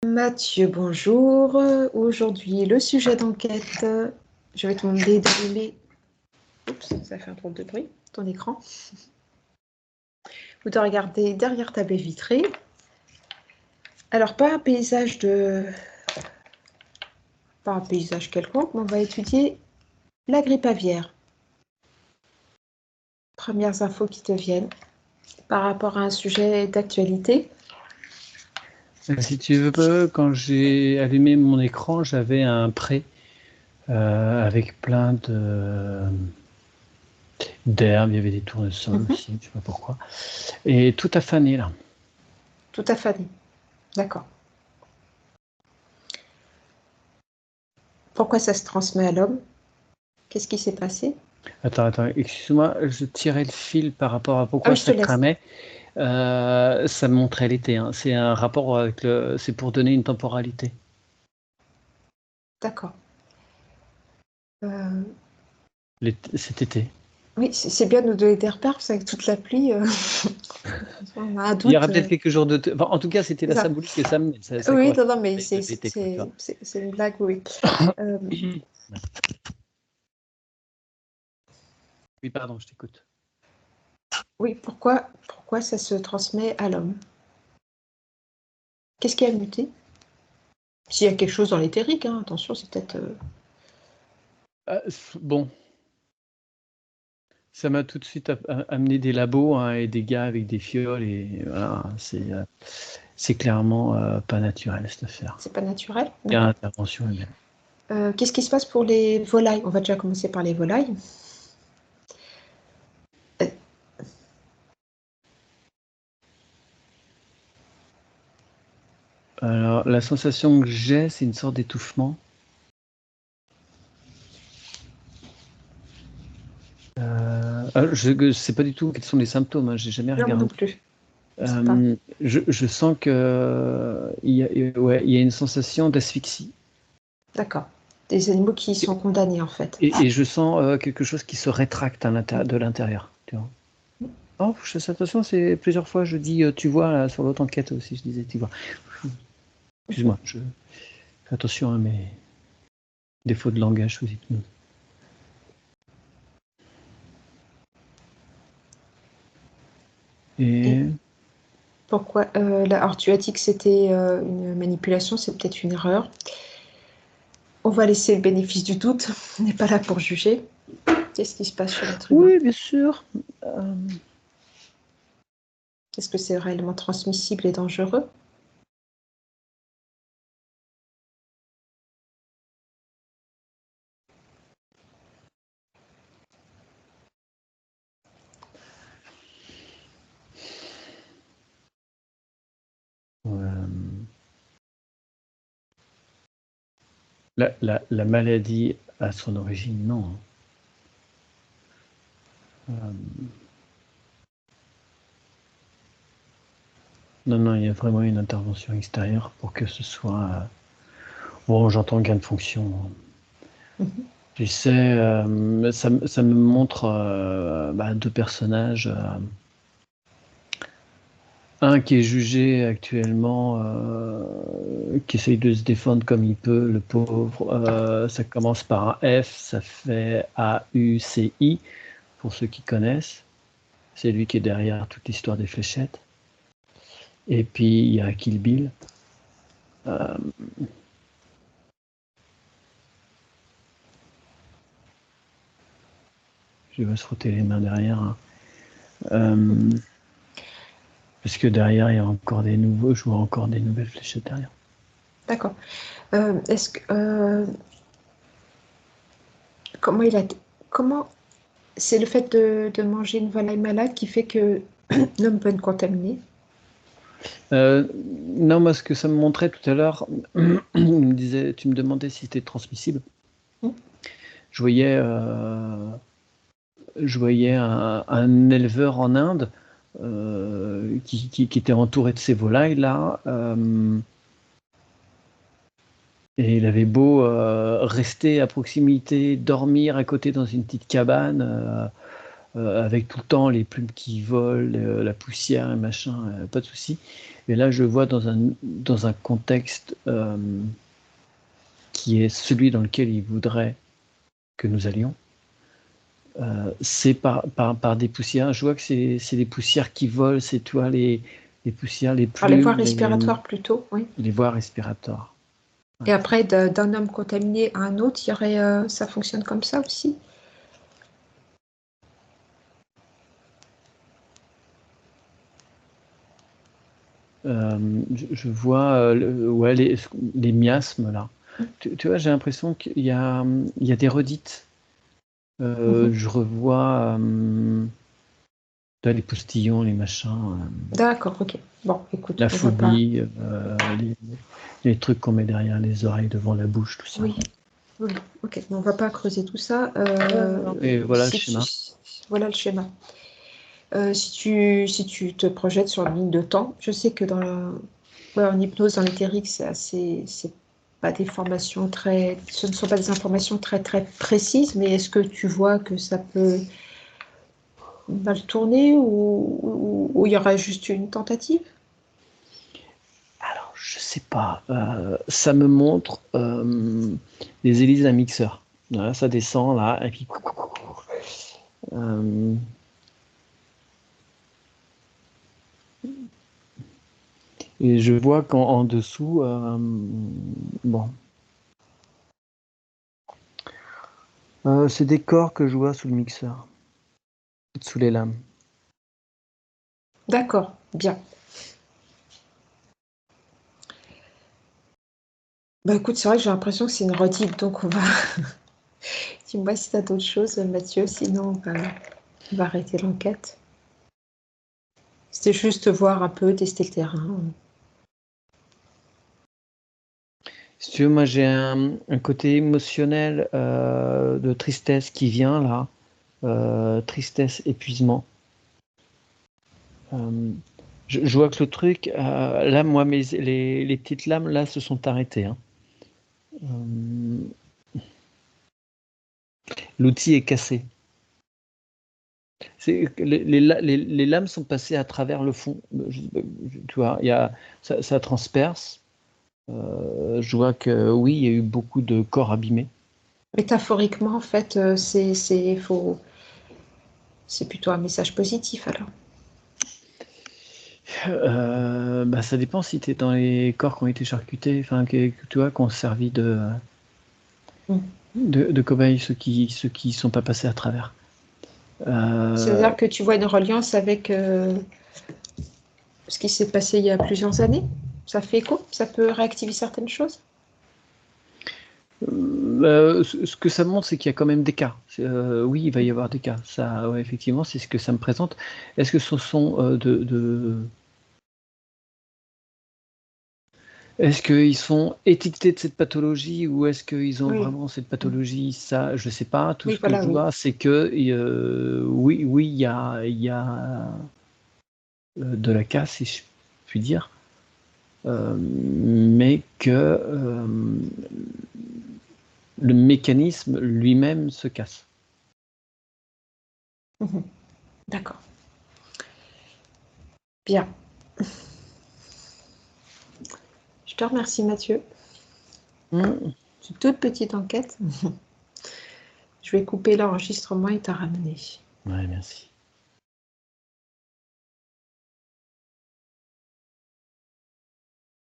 Mathieu, bonjour. Aujourd'hui, le sujet d'enquête. Je vais te demander d'allumer. Oups, ça fait un drôle de bruit. Ton écran. Ou de regarder derrière ta baie vitrée. Alors, pas un paysage quelconque, mais on va étudier la grippe aviaire. Premières infos qui te viennent par rapport à un sujet d'actualité. Si tu veux, quand j'ai allumé mon écran, j'avais un pré avec plein d'herbes, il y avait des tournesols aussi, je ne sais pas pourquoi. Et tout a fané là. Tout à fait. D'accord. Pourquoi ça se transmet à l'homme? Qu'est-ce qui s'est passé? Attends, excuse-moi, je tirais le fil par rapport à pourquoi oui, je te ça laisse. cramait. Ça me montrait l'été, hein. C'est un rapport avec c'est pour donner une temporalité. D'accord. Cet été. Oui, c'est bien de nous donner des repères, parce qu'avec toute la pluie, on a un doute. Il y aura peut-être quelques jours de... Enfin, en tout cas, c'était la Ça. symbolique que ça menait. Ça Oui, correspond non, mais à l'été, quoi, tu vois. c'est une blague, oui. Oui, pardon, je t'écoute. Oui, pourquoi ça se transmet à l'homme? Qu'est-ce qui a muté? S'il y a quelque chose dans l'éthérique, hein, attention, c'est peut-être... Bon, ça m'a tout de suite amené des labos, hein, et des gars avec des fioles, et voilà, c'est clairement pas naturel cette affaire. C'est pas naturel? Il y a intervention humaine. Qu'est-ce qui se passe pour les volailles? On va déjà commencer par les volailles. Alors, la sensation que j'ai, c'est une sorte d'étouffement. Je ne sais pas du tout quels sont les symptômes, hein, j'ai jamais Non, regardé. non plus. Pas. Je sens que il y a une sensation d'asphyxie. D'accord. Des animaux qui sont condamnés, en fait. Et je sens quelque chose qui se rétracte de l'intérieur. Tu vois. Oh, je fais attention, c'est plusieurs fois je dis tu vois là, sur l'autre enquête aussi, je disais tu vois. Excuse-moi, je fais attention à mes défauts de langage sous hypnose. Et pourquoi alors, tu as dit que c'était une manipulation, c'est peut-être une erreur. On va laisser le bénéfice du doute. On n'est pas là pour juger. Qu'est-ce qui se passe chez l'être humain? oui, bien sûr. Est-ce que c'est réellement transmissible et dangereux? La maladie a son origine, non. Non, il y a vraiment une intervention extérieure pour que ce soit... Bon, j'entends gain de fonction. Tu sais, ça me montre deux personnages. Un qui est jugé actuellement, qui essaye de se défendre comme il peut, le pauvre. Ça commence par un F, ça fait AUCI, pour ceux qui connaissent. C'est lui qui est derrière toute l'histoire des fléchettes. Et puis, il y a Kill Bill. Je vais se frotter les mains derrière. Hein. Parce que derrière, il y a encore des nouveaux, je vois encore des nouvelles fléchettes derrière. D'accord. Est-ce que comment c'est le fait de manger une volaille malade qui fait que l'homme peut être contaminé? Non, moi, ce que ça me montrait tout à l'heure, tu me demandais si c'était transmissible. Je voyais un éleveur en Inde qui était entouré de ces volailles là. Et il avait beau rester à proximité, dormir à côté dans une petite cabane, avec tout le temps les plumes qui volent, la poussière et machin, pas de souci. Et là, je vois dans un contexte qui est celui dans lequel il voudrait que nous allions. C'est par des poussières. Je vois que c'est des poussières qui volent, c'est toi les poussières, les Par les voies plumes, respiratoires plutôt, oui. les voies respiratoires. Et après, d'un homme contaminé à un autre, il y aurait, ça fonctionne comme ça aussi? Je vois ouais, les miasmes là. Tu vois, j'ai l'impression qu'il y a des redites. Je revois les postillons, les machins, D'accord, ok. Bon, écoute, la on va pas. phobie, les trucs qu'on met derrière les oreilles, devant la bouche, tout ça. Oui, oui, ok. On va pas creuser tout ça. Et voilà le schéma. Voilà le schéma. Si tu te projettes sur une ligne de temps, je sais que ouais, en hypnose, dans l'éthérique, c'est pas des formations ce ne sont pas des informations très très précises, mais est-ce que tu vois que ça peut mal tourner ou il y aura juste une tentative? Alors, je sais pas. Ça me montre des hélices d'un mixeur. Voilà, ça descend là, et puis. Euh, et je vois qu'en dessous, bon. C'est des corps que je vois sous le mixeur, sous les lames. D'accord, bien. Bah écoute, c'est vrai que j'ai l'impression que c'est une redite, donc on va. Dis-moi si tu as d'autres choses, Mathieu, sinon on va arrêter l'enquête. C'était juste voir un peu, tester le terrain. Si tu veux, moi j'ai un côté émotionnel de tristesse qui vient là, tristesse, épuisement. Je vois que le truc, là, moi, les petites lames là se sont arrêtées. Hein. L'outil est cassé. Les lames sont passées à travers le fond. Tu vois, ça transperce. Je vois que oui, il y a eu beaucoup de corps abîmés. Métaphoriquement, en fait, c'est plutôt un message positif alors. Bah, ça dépend si tu es dans les corps qui ont été charcutés, enfin, tu vois, qui ont servi Mm. de cobayes, ceux qui sont pas passés à travers. C'est-à-dire que tu vois une reliance avec ce qui s'est passé il y a plusieurs années? Ça fait écho? Ça peut réactiver certaines choses? Ce que ça montre, c'est qu'il y a quand même des cas. Oui, il va y avoir des cas. Ça, ouais, effectivement, c'est ce que ça me présente. Est-ce que ce sont est-ce qu'ils sont étiquetés de cette pathologie ou est-ce qu'ils ont Oui. vraiment cette pathologie? Ça, je sais pas. Tout Oui, ce que voilà, je oui. vois, c'est que oui, il y a de la casse, si je puis dire, mais que le mécanisme lui-même se casse. Mhm. D'accord. Bien. Je te remercie, Mathieu. C'est une toute petite enquête. Je vais couper l'enregistrement et te ramener. Ouais, merci.